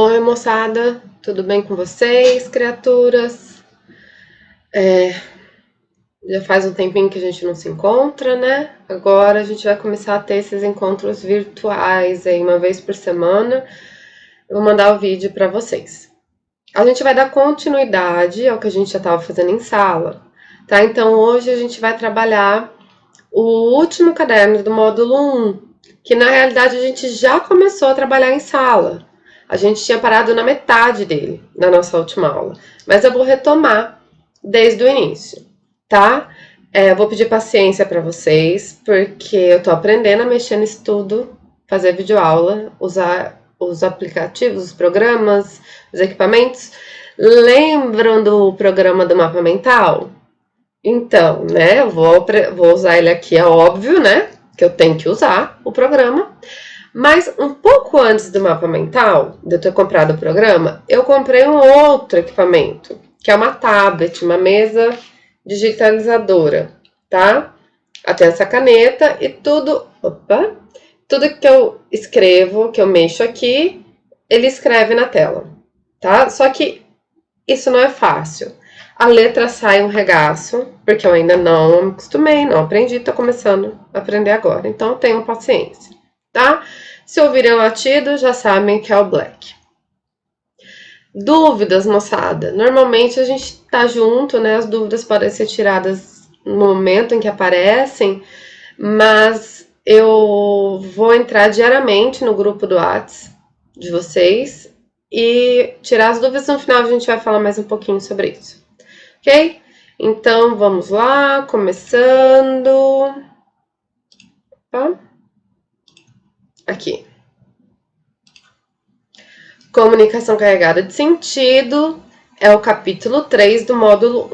Oi, moçada, tudo bem com vocês, criaturas? Já faz um tempinho que a gente não se encontra, né? Agora a gente vai começar a ter esses encontros virtuais aí uma vez por semana. Eu vou mandar o vídeo para vocês. A gente vai dar continuidade ao que a gente já estava fazendo em sala, tá? Então hoje a gente vai trabalhar o último caderno do módulo 1, que na realidade a gente já começou a trabalhar em sala. A gente tinha parado na metade dele, na nossa última aula. Mas eu vou retomar desde o início, tá? Eu vou pedir paciência para vocês, porque eu tô aprendendo a mexer nisso tudo, fazer videoaula, usar os aplicativos, os programas, os equipamentos. Lembram do programa do mapa mental? Então, né, eu vou usar ele aqui, é óbvio, né, que eu tenho que usar o programa. Mas um pouco antes do mapa mental, de eu ter comprado o programa, eu comprei um outro equipamento, que é uma tablet, uma mesa digitalizadora, tá? Até essa caneta e tudo que eu escrevo, que eu mexo aqui, ele escreve na tela, tá? Só que isso não é fácil. A letra sai um regaço, porque eu ainda não me acostumei, não aprendi, tô começando a aprender agora. Então, tenham paciência, tá? Se ouvirem latido, já sabem que é o Black. Dúvidas, moçada. Normalmente a gente tá junto, né? As dúvidas podem ser tiradas no momento em que aparecem, mas eu vou entrar diariamente no grupo do Whats de vocês e tirar as dúvidas. No final a gente vai falar mais um pouquinho sobre isso, ok? Então vamos lá, começando. Aqui. Comunicação carregada de sentido é o capítulo 3 do módulo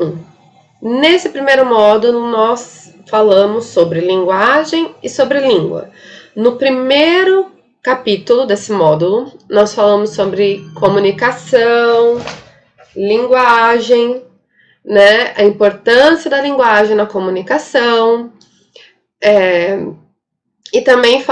1. Nesse primeiro módulo, nós falamos sobre linguagem e sobre língua. No primeiro capítulo desse módulo, nós falamos sobre comunicação, linguagem, né? A importância da linguagem na comunicação. E também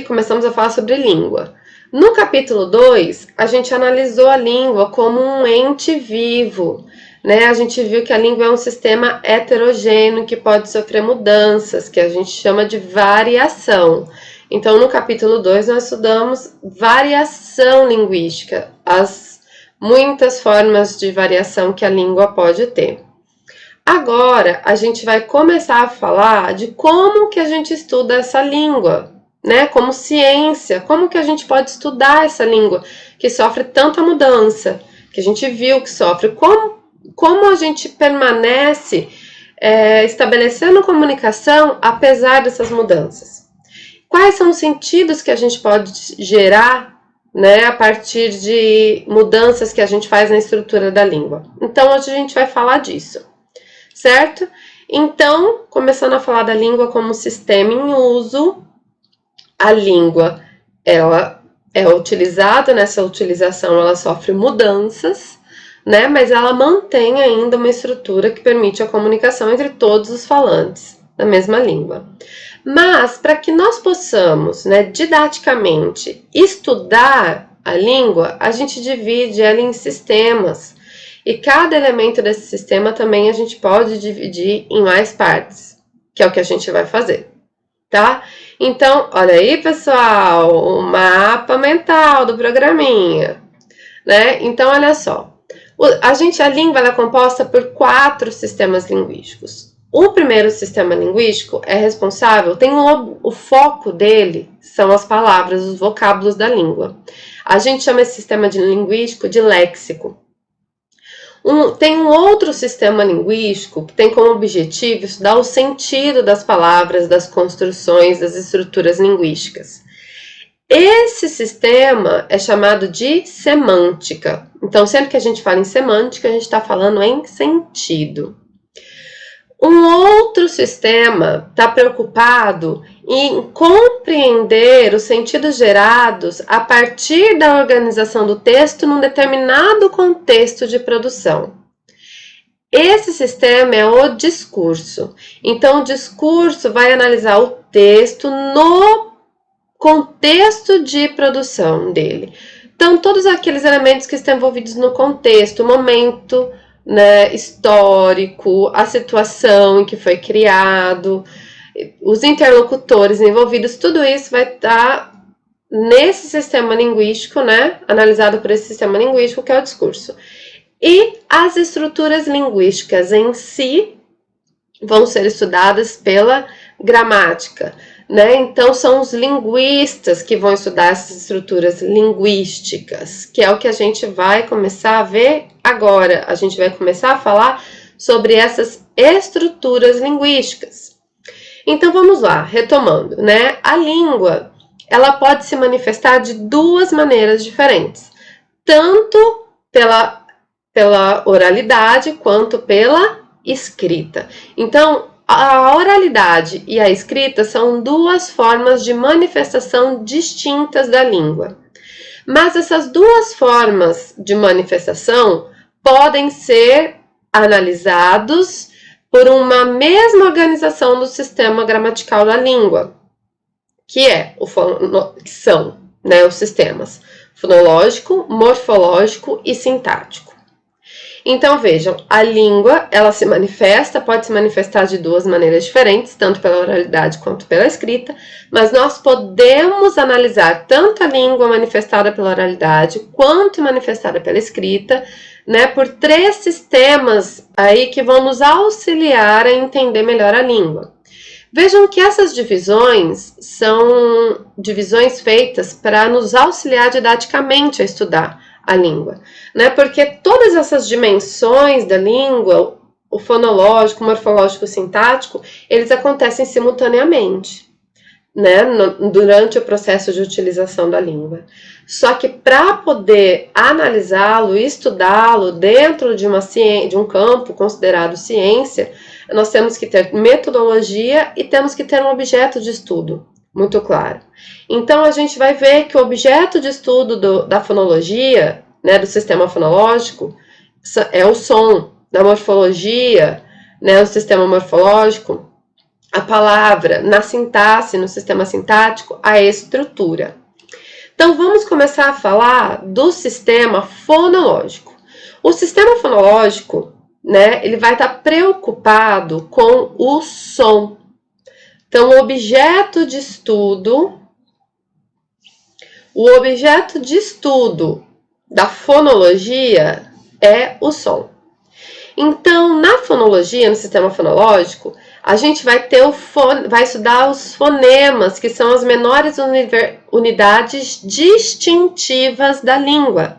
começamos a falar sobre língua. No capítulo 2, a gente analisou a língua como um ente vivo, né? A gente viu que a língua é um sistema heterogêneo que pode sofrer mudanças, que a gente chama de variação. Então, no capítulo 2, nós estudamos variação linguística, as muitas formas de variação que a língua pode ter. Agora, a gente vai começar a falar de como que a gente estuda essa língua, né? Como ciência, como que a gente pode estudar essa língua que sofre tanta mudança, que a gente viu que sofre, como a gente permanece estabelecendo comunicação apesar dessas mudanças. Quais são os sentidos que a gente pode gerar, né, a partir de mudanças que a gente faz na estrutura da língua? Então, hoje a gente vai falar disso, certo? Então, começando a falar da língua como sistema em uso, a língua, ela é utilizada, nessa utilização ela sofre mudanças, né? Mas ela mantém ainda uma estrutura que permite a comunicação entre todos os falantes da mesma língua. Mas, para que nós possamos, né, didaticamente estudar a língua, a gente divide ela em sistemas. E cada elemento desse sistema também a gente pode dividir em mais partes, que é o que a gente vai fazer, tá? Então, olha aí, pessoal, o mapa mental do programinha, né? Então, olha só, a língua ela é composta por 4 sistemas linguísticos. O primeiro sistema linguístico é responsável, o foco dele são as palavras, os vocábulos da língua. A gente chama esse sistema linguístico de léxico. Tem um outro sistema linguístico que tem como objetivo estudar o sentido das palavras, das construções, das estruturas linguísticas. Esse sistema é chamado de semântica. Então, sempre que a gente fala em semântica, a gente está falando em sentido. Um outro sistema está preocupado em compreender os sentidos gerados a partir da organização do texto num determinado contexto de produção. Esse sistema é o discurso. Então, o discurso vai analisar o texto no contexto de produção dele. Então, todos aqueles elementos que estão envolvidos no contexto, o momento, né, histórico, a situação em que foi criado, os interlocutores envolvidos, tudo isso vai estar nesse sistema linguístico, né, analisado por esse sistema linguístico que é o discurso. E as estruturas linguísticas em si vão ser estudadas pela gramática, né? Então são os linguistas que vão estudar essas estruturas linguísticas, que é o que a gente vai começar a ver agora. A gente vai começar a falar sobre essas estruturas linguísticas. Então vamos lá, retomando, né? A língua, ela pode se manifestar de duas maneiras diferentes, tanto pela oralidade quanto pela escrita. Então, a oralidade e a escrita são duas formas de manifestação distintas da língua. Mas essas duas formas de manifestação podem ser analisados por uma mesma organização do sistema gramatical da língua, que são, né, os sistemas fonológico, morfológico e sintático. Então, vejam, a língua, ela pode se manifestar de duas maneiras diferentes, tanto pela oralidade quanto pela escrita, mas nós podemos analisar tanto a língua manifestada pela oralidade quanto manifestada pela escrita, né, por três sistemas aí que vão nos auxiliar a entender melhor a língua. Vejam que essas divisões são divisões feitas para nos auxiliar didaticamente a estudar a língua, né? Porque todas essas dimensões da língua, o fonológico, o morfológico, o sintático, eles acontecem simultaneamente, né? Durante o processo de utilização da língua. Só que para poder analisá-lo e estudá-lo dentro de um campo considerado ciência, nós temos que ter metodologia e temos que ter um objeto de estudo muito claro. Então, a gente vai ver que o objeto de estudo da fonologia, né, do sistema fonológico, é o som. Da morfologia, né, o sistema morfológico, a palavra. Na sintaxe, no sistema sintático, a estrutura. Então, vamos começar a falar do sistema fonológico. O sistema fonológico, né, ele vai estar preocupado com o som. Então, o objeto de estudo da fonologia é o som. Então, na fonologia, no sistema fonológico, a gente vai estudar os fonemas, que são as menores unidades distintivas da língua.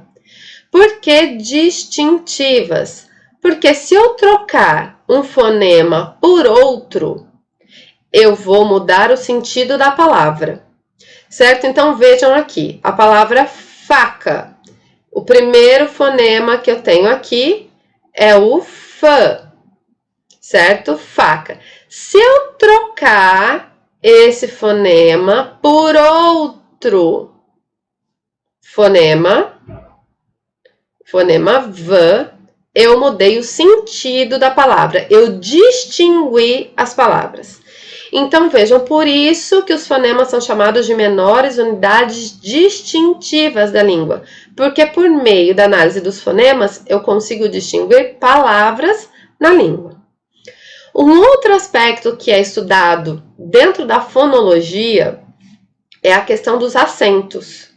Por que distintivas? Porque se eu trocar um fonema por outro, eu vou mudar o sentido da palavra, certo? Então, vejam aqui, a palavra faca. O primeiro fonema que eu tenho aqui é o fã, certo? Faca. Se eu trocar esse fonema por outro fonema v, eu mudei o sentido da palavra, eu distingui as palavras. Então, vejam, por isso que os fonemas são chamados de menores unidades distintivas da língua, porque por meio da análise dos fonemas, eu consigo distinguir palavras na língua. Um outro aspecto que é estudado dentro da fonologia é a questão dos acentos,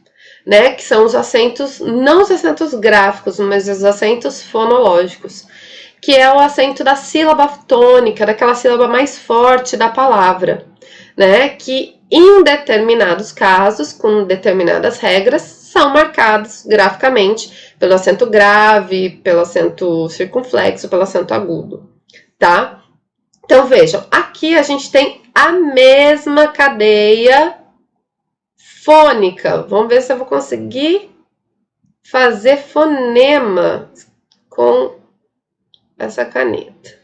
né? Que são os acentos, não os acentos gráficos, mas os acentos fonológicos, que é o acento da sílaba tônica, daquela sílaba mais forte da palavra, né? Que em determinados casos, com determinadas regras, são marcados graficamente pelo acento grave, pelo acento circunflexo, pelo acento agudo, tá? Então, vejam, aqui a gente tem a mesma cadeia fônica. Vamos ver se eu vou conseguir fazer fonema com essa caneta.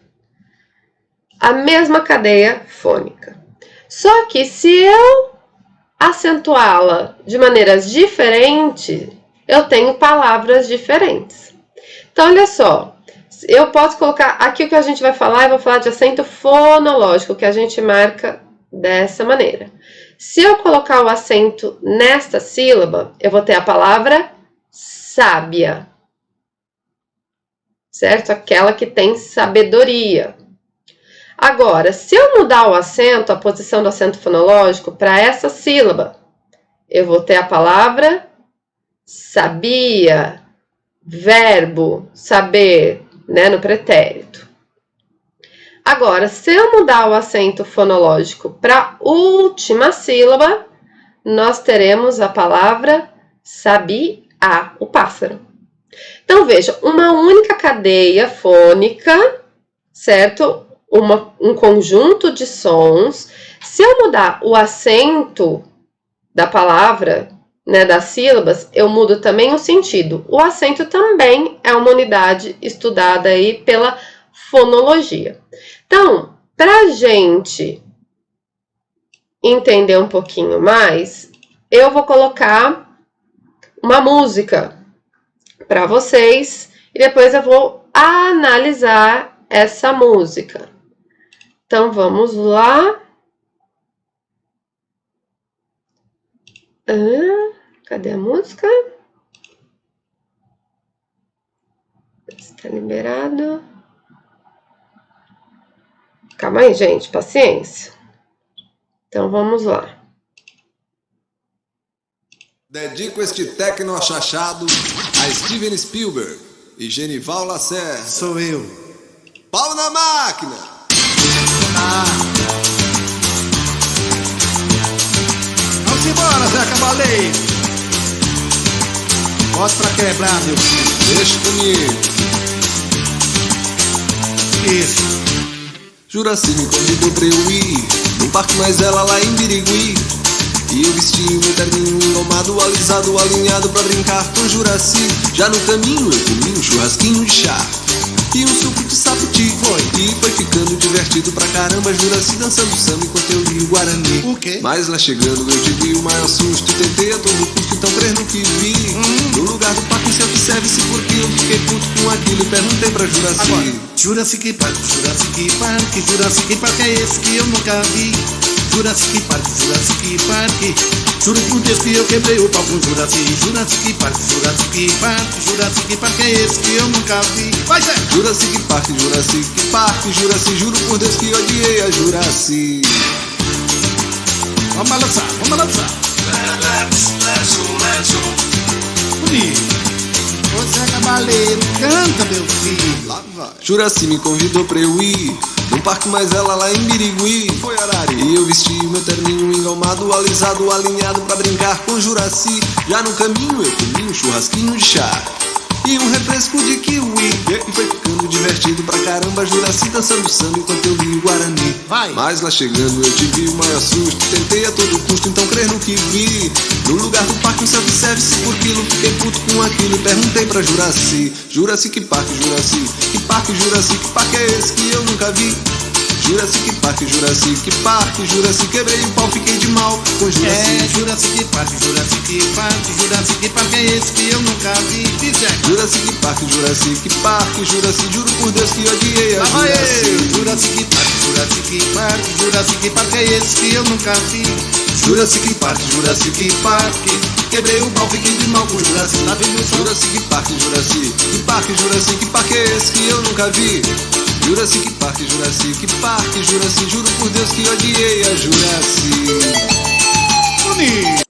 A mesma cadeia fônica. Só que se eu acentuá-la de maneiras diferentes, eu tenho palavras diferentes. Então, olha só. Eu posso colocar aqui o que a gente vai falar, eu vou falar de acento fonológico, que a gente marca dessa maneira. Se eu colocar o acento nesta sílaba, eu vou ter a palavra sábia, certo? Aquela que tem sabedoria. Agora, se eu mudar o acento, a posição do acento fonológico para essa sílaba, eu vou ter a palavra sabia, verbo saber, né, no pretérito. Agora, se eu mudar o acento fonológico para a última sílaba, nós teremos a palavra sabia, o pássaro. Então, veja, uma única cadeia fônica, certo? Um conjunto de sons. Se eu mudar o acento da palavra, né, das sílabas, eu mudo também o sentido. O acento também é uma unidade estudada aí pela fonologia. Então, para a gente entender um pouquinho mais, eu vou colocar uma música para vocês e depois eu vou analisar essa música. Então, vamos lá. Cadê a música? Está liberado. Calma aí, gente, paciência. Então, vamos lá. Dedico este tecno achachado a Steven Spielberg e Genival Lacerda. Sou eu. Pau na máquina! Vamos embora, Zé Cabaleiro. Bote pra quebrar, meu filho. Deixa comigo. Isso. Juraci me convidou pra eu ir num parque mais ela lá em Birigui. E eu vesti o meu terninho engomado, alisado, alinhado pra brincar com Juraci. Já no caminho eu comi um churrasquinho de chá e um suco de sapoti. E foi ficando divertido pra caramba, Juraci dançando samba enquanto eu li o Guarani. O quê? Mas lá chegando eu tive o maior susto, tentei a todo custo então crer no que vi. No lugar do parque self-service, porque eu fiquei puto com aquilo e perguntei pra Juraci. Agora, Jurassic Park, Jurassic Park, Jurassic Park é esse que eu nunca vi. Jurassic Park, Jurassic Park. Juro por Deus que eu quebrei o pau com Jurassic. Jurassic Park, Jurassic Park, Jurassic Park é esse que eu nunca vi. Vai, Zé! Jurassic Park, Jurassic Park, Juraci, juro por Deus que odiei a Juraci. Vamos balançar, vamos balançar. Bonito. Ô Zé Cabaleiro, canta, meu filho. Lá vai. Juraci me convidou pra eu ir num parque mais ela lá em Birigui. Foi Arari. E eu vesti o meu terninho engomado, alisado, alinhado pra brincar com Juraci. Já no caminho eu comi um churrasquinho de chá e um refresco de kiwi. E foi ficando divertido pra caramba, Juraci dançando samba enquanto eu li o Guarani. Vai. Mas lá chegando eu tive o maior susto, tentei a todo custo então crer no que vi. No lugar do parque um self-service por quilo, fiquei puto com aquilo e perguntei pra Juraci. Jurassic Park, Juraci, que parque, Juraci, que parque é esse que eu nunca vi? Jurassic Park, Jurassic Park, Juraci, quebrei o pau, fiquei de mal com Juraci. É, Jurassic Park, Jurassic Park, Jurassic Park é esse que eu nunca vi. Diz, Jurassic Park, Jurassic Park, Juraci, juro por Deus que odiei a Juraci. Jurassic Park, Jurassic Park, Jurassic Park é esse que eu nunca vi. Jurassic Park, Jurassic Park, quebrei o pau, fiquei de mal com Juraci. Tá vendo só? Jurassic Park, Jurassic Park, Jurassic Park é esse que eu nunca vi. Jurassic Park, Jurassic Park, Juraci, juro por Deus que odiei a Juraci. Bonito.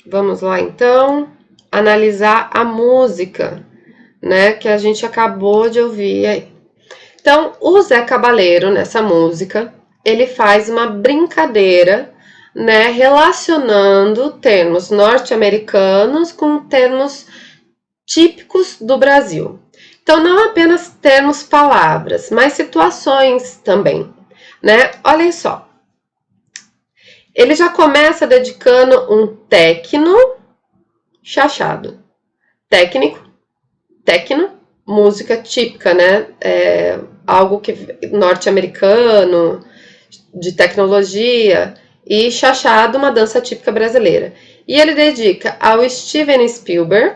Vamos lá então, analisar a música, né, que a gente acabou de ouvir aí. Então, o Zé Cabaleiro, nessa música, ele faz uma brincadeira, né, relacionando termos norte-americanos com termos típicos do Brasil. Então, não apenas termos, palavras, mas situações também, né? Olhem só. Ele já começa dedicando um tecno chachado. Técnico, tecno, música típica, né? Algo que norte-americano, de tecnologia, e chachado, uma dança típica brasileira. E ele dedica ao Steven Spielberg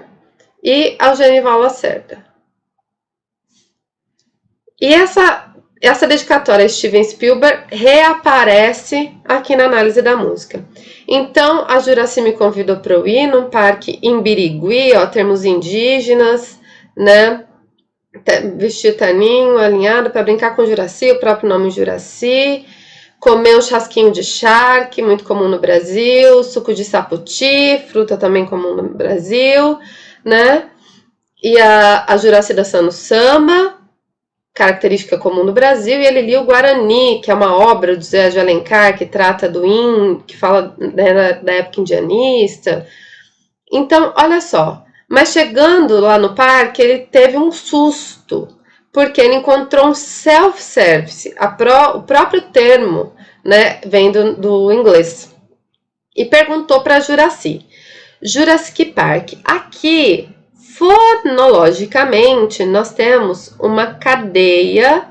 e ao Genival Lacerda. E essa essa dedicatória a Steven Spielberg reaparece aqui na análise da música. Então, a Juracy me convidou para eu ir num parque em Birigui, ó, termos indígenas, né? Vestir terninho, alinhado, para brincar com Juracy, o próprio nome Juracy. Comer um chasquinho de charque, muito comum no Brasil. Suco de saputi, fruta também comum no Brasil, né? E a Juracy dançando samba, característica comum no Brasil, e ele lia o Guarani, que é uma obra do Zé de Alencar, que trata do índio, que fala, né, da época indianista. Então, olha só, mas chegando lá no parque, ele teve um susto, porque ele encontrou um self-service, o próprio termo, né, vem do inglês, e perguntou para a Juracy, Jurassic Park, aqui, fonologicamente, nós temos uma cadeia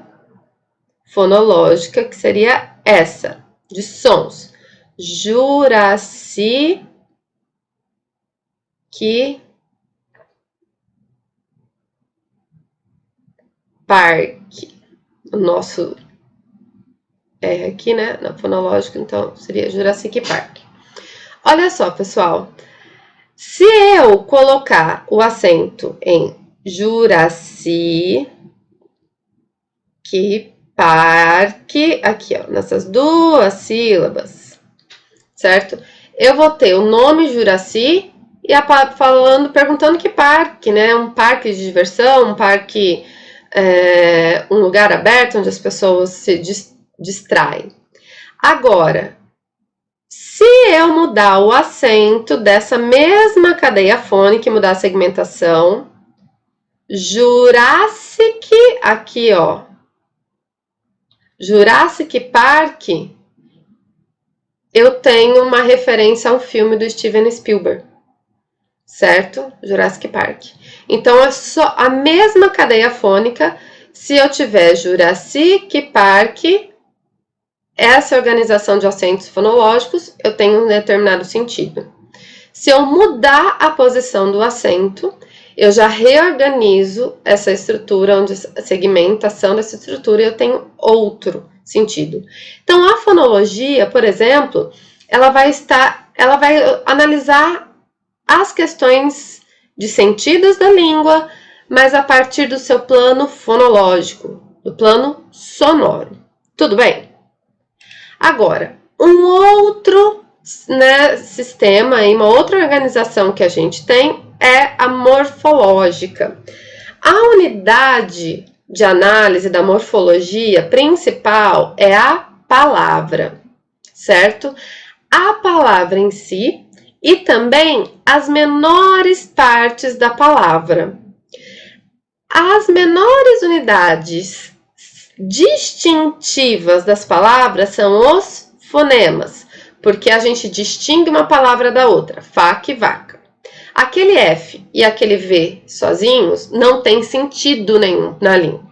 fonológica, que seria essa, de sons. Jurassic Park. O nosso R aqui, né? Na fonológica, então, seria Jurassic Park. Olha só, pessoal. Se eu colocar o acento em Jurassic Park, aqui, ó, nessas duas sílabas, certo? Eu vou ter o nome Juracy e perguntando que parque, né? Um parque de diversão, um parque, um lugar aberto onde as pessoas se distraem. Agora, se eu mudar o acento dessa mesma cadeia fônica e mudar a segmentação, Jurassic, aqui ó, Jurassic Park, eu tenho uma referência a um filme do Steven Spielberg, certo? Jurassic Park. Então, é só a mesma cadeia fônica, se eu tiver Jurassic Park, essa organização de acentos fonológicos, eu tenho um determinado sentido. Se eu mudar a posição do acento, eu já reorganizo essa estrutura, onde a segmentação dessa estrutura, eu tenho outro sentido. Então, a fonologia, por exemplo, ela vai analisar as questões de sentidos da língua, mas a partir do seu plano fonológico, do plano sonoro. Tudo bem? Agora, um outro, né, sistema, uma outra organização que a gente tem é a morfológica. A unidade de análise da morfologia principal é a palavra, certo? A palavra em si e também as menores partes da palavra. As menores unidades distintivas das palavras são os fonemas, porque a gente distingue uma palavra da outra, faca e vaca. Aquele F e aquele V sozinhos não tem sentido nenhum na língua.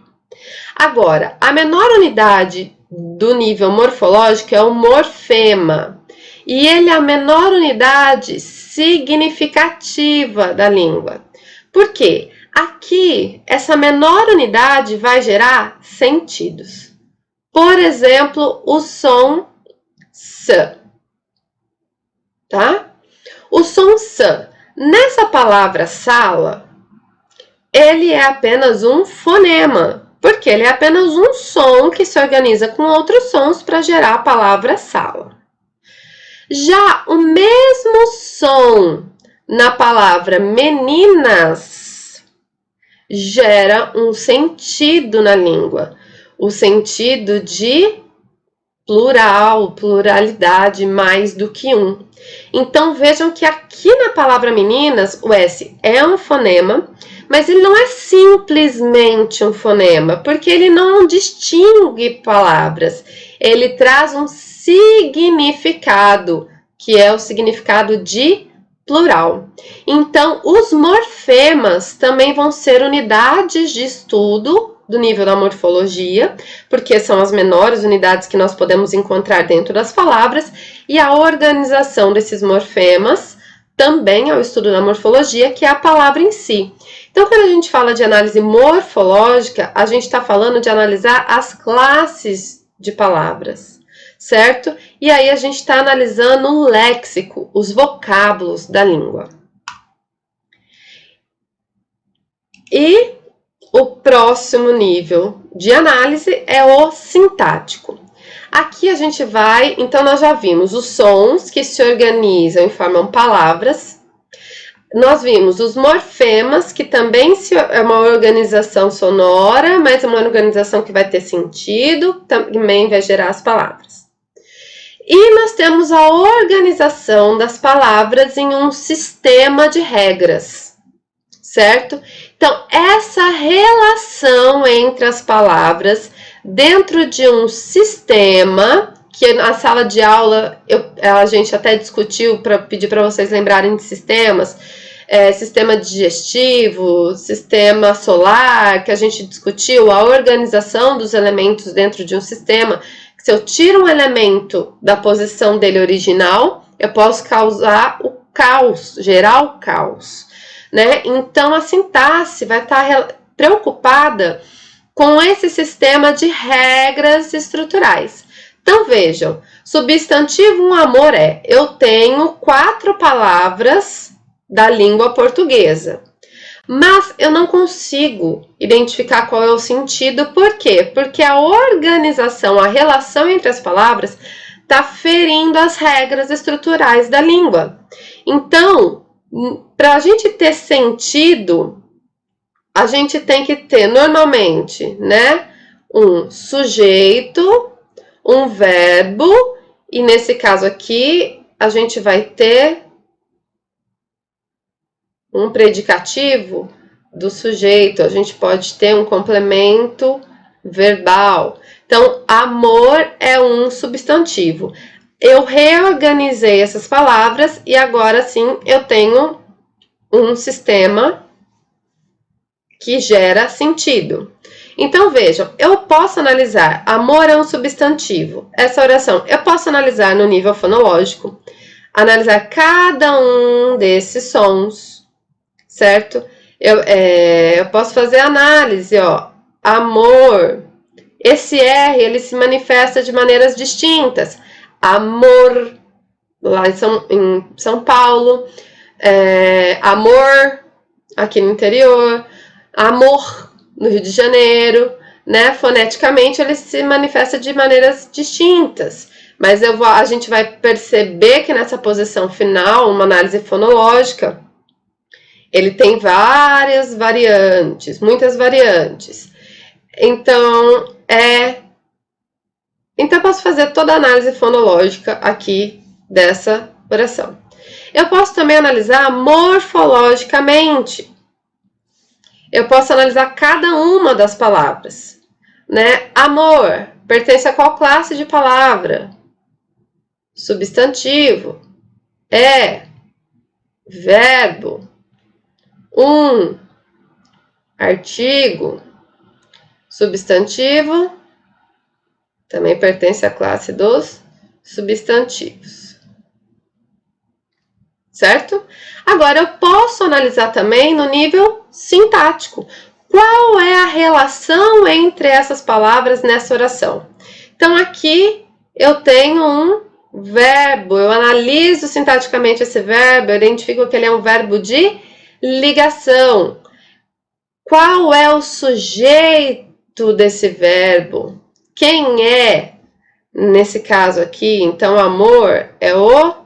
Agora, a menor unidade do nível morfológico é o morfema, e ele é a menor unidade significativa da língua. Por quê? Aqui, essa menor unidade vai gerar sentidos. Por exemplo, o som S, tá? O som S, nessa palavra sala, ele é apenas um fonema, porque ele é apenas um som que se organiza com outros sons para gerar a palavra sala. Já o mesmo som na palavra meninas gera um sentido na língua, o sentido de plural, pluralidade, mais do que um. Então, vejam que aqui na palavra meninas, o S é um fonema, mas ele não é simplesmente um fonema, porque ele não distingue palavras, ele traz um significado, que é o significado de plural. Então, os morfemas também vão ser unidades de estudo do nível da morfologia, porque são as menores unidades que nós podemos encontrar dentro das palavras, e a organização desses morfemas também ao estudo da morfologia, que é a palavra em si. Então, quando a gente fala de análise morfológica, a gente está falando de analisar as classes de palavras, certo? E aí a gente está analisando o léxico, os vocábulos da língua. E o próximo nível de análise é o sintático. Aqui a gente vai, então nós já vimos os sons que se organizam e formam palavras. Nós vimos os morfemas, que também é uma organização sonora, mas é uma organização que vai ter sentido, também vai gerar as palavras. E nós temos a organização das palavras em um sistema de regras, certo? Então, essa relação entre as palavras dentro de um sistema, que na sala de aula a gente até discutiu para pedir para vocês lembrarem de sistemas, sistema digestivo, sistema solar, que a gente discutiu a organização dos elementos dentro de um sistema. Se eu tiro um elemento da posição dele original, eu posso causar o caos, gerar o caos, né? Então, a sintaxe vai estar preocupada com esse sistema de regras estruturais. Então, vejam, substantivo um amor eu tenho 4 palavras da língua portuguesa, mas eu não consigo identificar qual é o sentido. Por quê? Porque a organização, a relação entre as palavras está ferindo as regras estruturais da língua. Então, para a gente ter sentido, a gente tem que ter normalmente, né, um sujeito, um verbo, e nesse caso aqui a gente vai ter um predicativo do sujeito, a gente pode ter um complemento verbal. Então, amor é um substantivo. Eu reorganizei essas palavras e agora sim eu tenho um sistema que gera sentido. Então, vejam, eu posso analisar amor é um substantivo. Essa oração eu posso analisar no nível fonológico, analisar cada um desses sons, certo? Eu posso fazer análise, ó, amor. Esse R, ele se manifesta de maneiras distintas. Amor, lá em São Paulo. Amor, aqui no interior. Amor, no Rio de Janeiro, né? Foneticamente, ele se manifesta de maneiras distintas. Mas a gente vai perceber que nessa posição final, uma análise fonológica, ele tem várias variantes, muitas variantes. Então, eu posso fazer toda a análise fonológica aqui dessa oração. Eu posso também analisar morfologicamente. Eu posso analisar cada uma das palavras, né? Amor pertence a qual classe de palavra? Substantivo. Verbo. Artigo. Substantivo também pertence à classe dos substantivos. Certo? Agora, eu posso analisar também no nível sintático. Qual é a relação entre essas palavras nessa oração? Então, aqui eu tenho um verbo. Eu analiso sintaticamente esse verbo, eu identifico que ele é um verbo de ligação. Qual é o sujeito desse verbo? Quem é? Nesse caso aqui, então, amor é o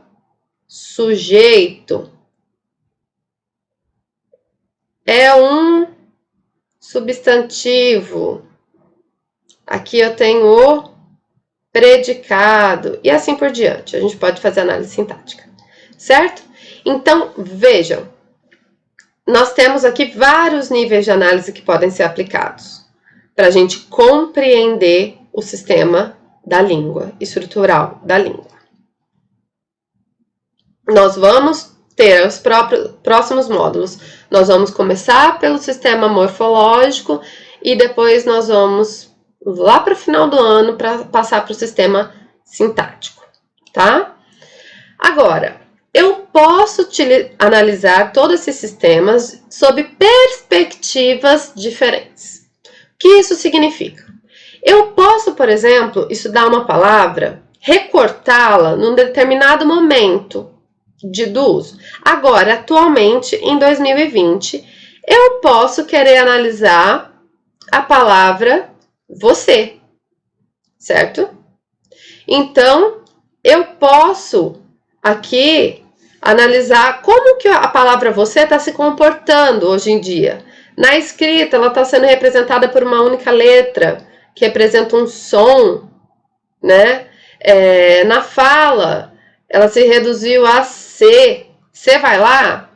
sujeito. É um substantivo. Aqui eu tenho o predicado. E assim por diante. A gente pode fazer análise sintática. Certo? Então, vejam. Nós temos aqui vários níveis de análise que podem ser aplicados para a gente compreender o sistema da língua, estrutural da língua. Nós vamos ter os próximos módulos. Nós vamos começar pelo sistema morfológico e depois nós vamos lá para o final do ano para passar para o sistema sintático, tá? Agora, eu posso analisar todos esses sistemas sob perspectivas diferentes. O que isso significa? Eu posso, por exemplo, estudar uma palavra, recortá-la num determinado momento do uso. Agora, atualmente, em 2020, eu posso querer analisar a palavra você, certo? Então, eu posso aqui analisar como que a palavra você está se comportando hoje em dia. Na escrita, ela está sendo representada por uma única letra, que representa um som, né? Na fala, ela se reduziu a C. C vai lá,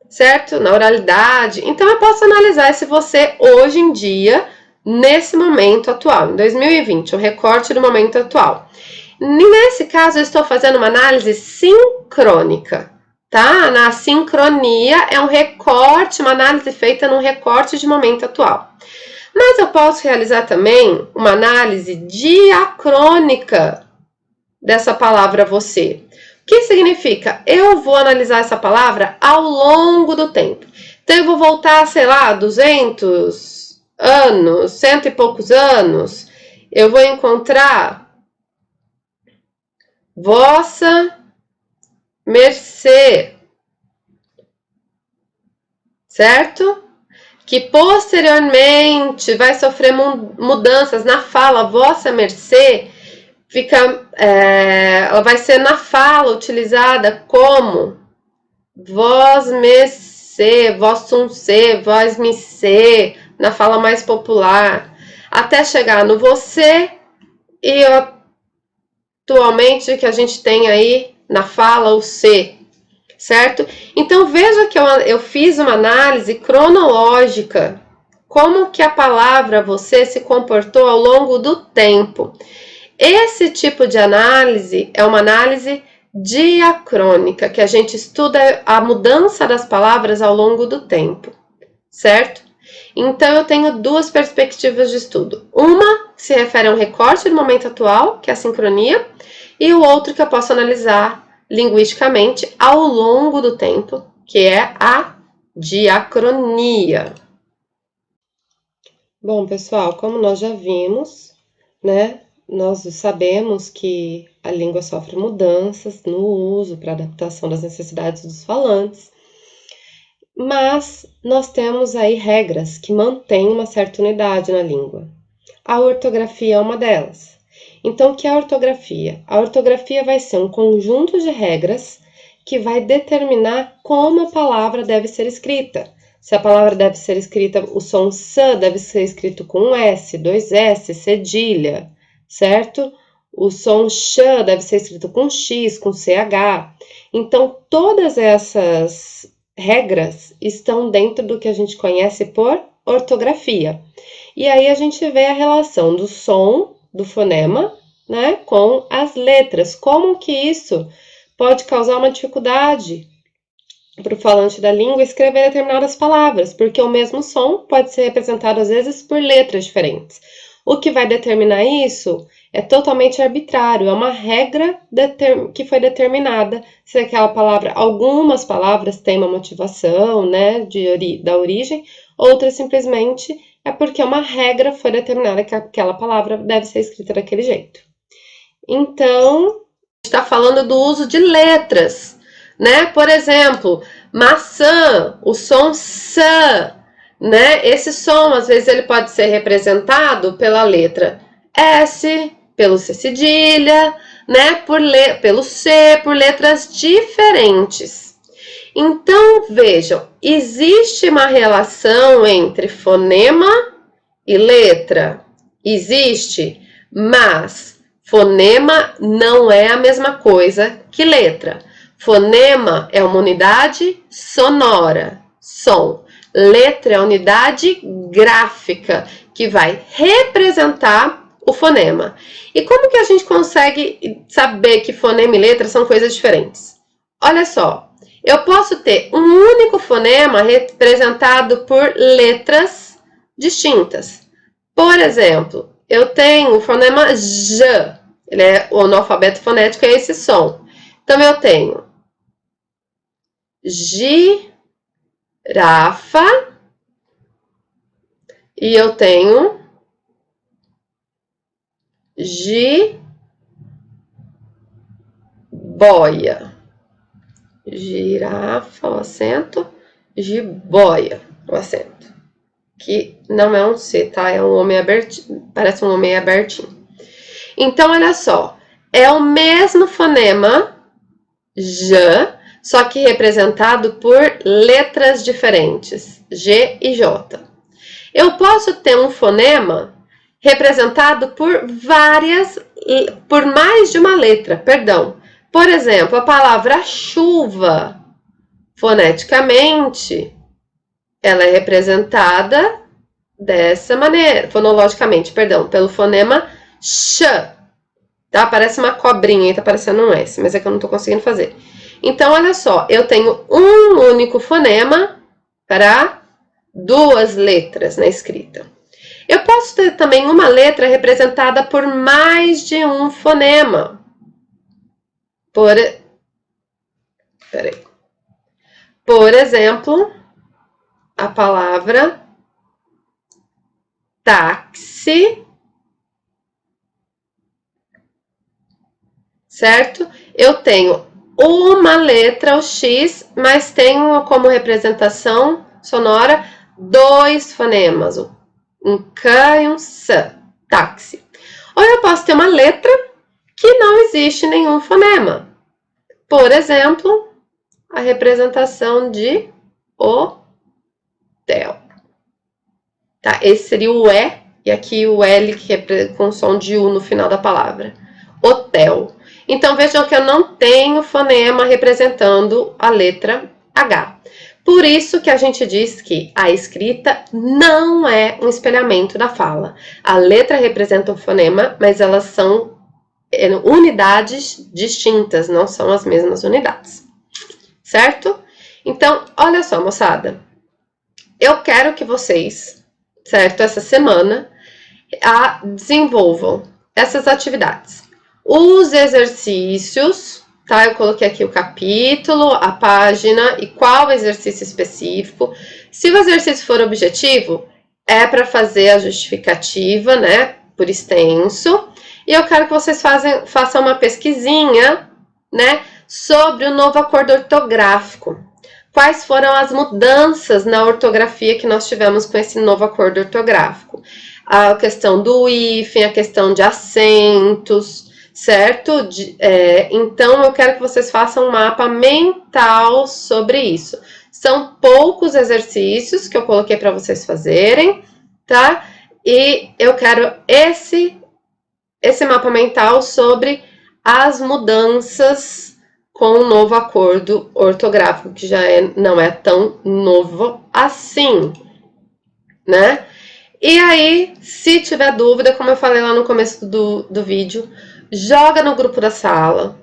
certo? Na oralidade. Então, eu posso analisar esse você hoje em dia, nesse momento atual, em 2020, um recorte do momento atual. Nesse caso, eu estou fazendo uma análise sincrônica, tá? Na sincronia é um recorte, uma análise feita num recorte de momento atual. Mas eu posso realizar também uma análise diacrônica dessa palavra você. O que significa? Eu vou analisar essa palavra ao longo do tempo. Então, eu vou voltar, sei lá, 200 anos, 100 e poucos anos. Eu vou encontrar vossa mercê, certo? Que posteriormente vai sofrer mudanças na fala. Vossa mercê ela vai ser na fala utilizada como vós me se, vossum se, vós me se, na fala mais popular, até chegar no você e atualmente que a gente tem aí na fala o se, certo? Então veja que eu fiz uma análise cronológica, como que a palavra você se comportou ao longo do tempo. Esse tipo de análise é uma análise diacrônica, que a gente estuda a mudança das palavras ao longo do tempo, certo? Então, eu tenho duas perspectivas de estudo. Uma que se refere a um recorte do momento atual, que é a sincronia, e o outro que eu posso analisar linguisticamente ao longo do tempo, que é a diacronia. Bom, pessoal, como nós já vimos, né? Nós sabemos que a língua sofre mudanças no uso para adaptação das necessidades dos falantes, mas nós temos aí regras que mantêm uma certa unidade na língua. A ortografia é uma delas. Então, o que é a ortografia? A ortografia vai ser um conjunto de regras que vai determinar como a palavra deve ser escrita. Se a palavra deve ser escrita, o som S deve ser escrito com um S, dois S, cedilha, certo? O som X deve ser escrito com X, com CH. Então, todas essas regras estão dentro do que a gente conhece por ortografia. E aí a gente vê a relação do som, do fonema, né, com as letras. Como que isso pode causar uma dificuldade para o falante da língua escrever determinadas palavras, porque o mesmo som pode ser representado às vezes por letras diferentes. O que vai determinar isso é totalmente arbitrário, é uma regra que foi determinada se aquela palavra, algumas palavras têm uma motivação, né, da origem, outras simplesmente é porque uma regra foi determinada que aquela palavra deve ser escrita daquele jeito. Então, a gente está falando do uso de letras, né? Por exemplo, maçã, o som S, né? Esse som, às vezes, ele pode ser representado pela letra S, pelo C cedilha, né? Pelo C, por letras diferentes. Então, vejam, existe uma relação entre fonema e letra? Existe, mas fonema não é a mesma coisa que letra. Fonema é uma unidade sonora, som. Letra é a unidade gráfica, que vai representar o fonema. E como que a gente consegue saber que fonema e letra são coisas diferentes? Olha só, eu posso ter um único fonema representado por letras distintas. Por exemplo, eu tenho o fonema J, ele é o analfabeto fonético, é esse som. Então, eu tenho girafa e eu tenho jiboia. Girafa, o acento, jiboia, o acento. Que não é um C, tá? É um homem abertinho, parece um homem abertinho. Então, olha só, é o mesmo fonema J, só que representado por letras diferentes, G e J. Eu posso ter um fonema representado por mais de uma letra, perdão. Por exemplo, a palavra chuva, foneticamente, ela é representada dessa maneira, fonologicamente, perdão, pelo fonema sh, tá? Parece uma cobrinha aí, tá parecendo um S, mas é que eu não tô conseguindo fazer. Então, olha só, eu tenho um único fonema para duas letras na escrita. Eu posso ter também uma letra representada por mais de um fonema. Por exemplo, a palavra táxi, certo? Eu tenho uma letra, o X, mas tenho como representação sonora dois fonemas, um K e um S, táxi. Ou eu posso ter uma letra que não existe nenhum fonema. Por exemplo, a representação de hotel. Tá? Esse seria o E, e aqui o L, que é com som de U no final da palavra. Hotel. Então, vejam que eu não tenho fonema representando a letra H. Por isso que a gente diz que a escrita não é um espelhamento da fala. A letra representa um fonema, mas elas são unidades distintas, não são as mesmas unidades. Certo? Então, olha só, moçada. Eu quero que vocês, certo, essa semana, desenvolvam essas atividades. Os exercícios, tá? Eu coloquei aqui o capítulo, a página e qual exercício específico. Se o exercício for objetivo, é para fazer a justificativa, né? Por extenso. E eu quero que vocês façam uma pesquisinha, né? Sobre o novo acordo ortográfico. Quais foram as mudanças na ortografia que nós tivemos com esse novo acordo ortográfico? A questão do hífen, a questão de acentos, certo? Então, eu quero que vocês façam um mapa mental sobre isso. São poucos exercícios que eu coloquei para vocês fazerem, tá? E eu quero esse mapa mental sobre as mudanças com o novo acordo ortográfico, que já não é tão novo assim, né? E aí, se tiver dúvida, como eu falei lá no começo do vídeo, joga no grupo da sala.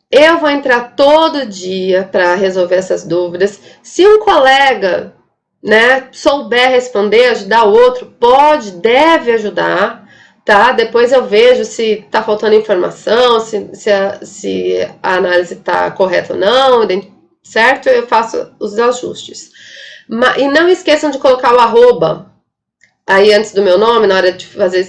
Eu vou entrar todo dia para resolver essas dúvidas. Se um colega, né, souber responder, ajudar o outro, deve ajudar, tá? Depois eu vejo se tá faltando informação, se a análise tá correta ou não, certo? Eu faço os ajustes. E não esqueçam de colocar o arroba aí antes do meu nome, na hora de fazer,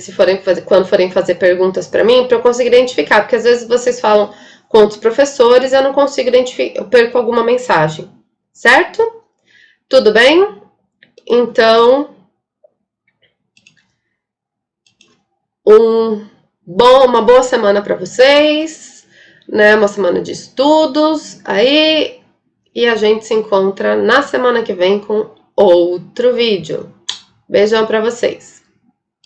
quando forem fazer perguntas para mim, para eu conseguir identificar, porque às vezes vocês falam com outros professores, eu não consigo identificar, eu perco alguma mensagem, certo? Tudo bem? Então, uma boa semana para vocês, né? Uma semana de estudos aí, e a gente se encontra na semana que vem com outro vídeo. Beijão para vocês!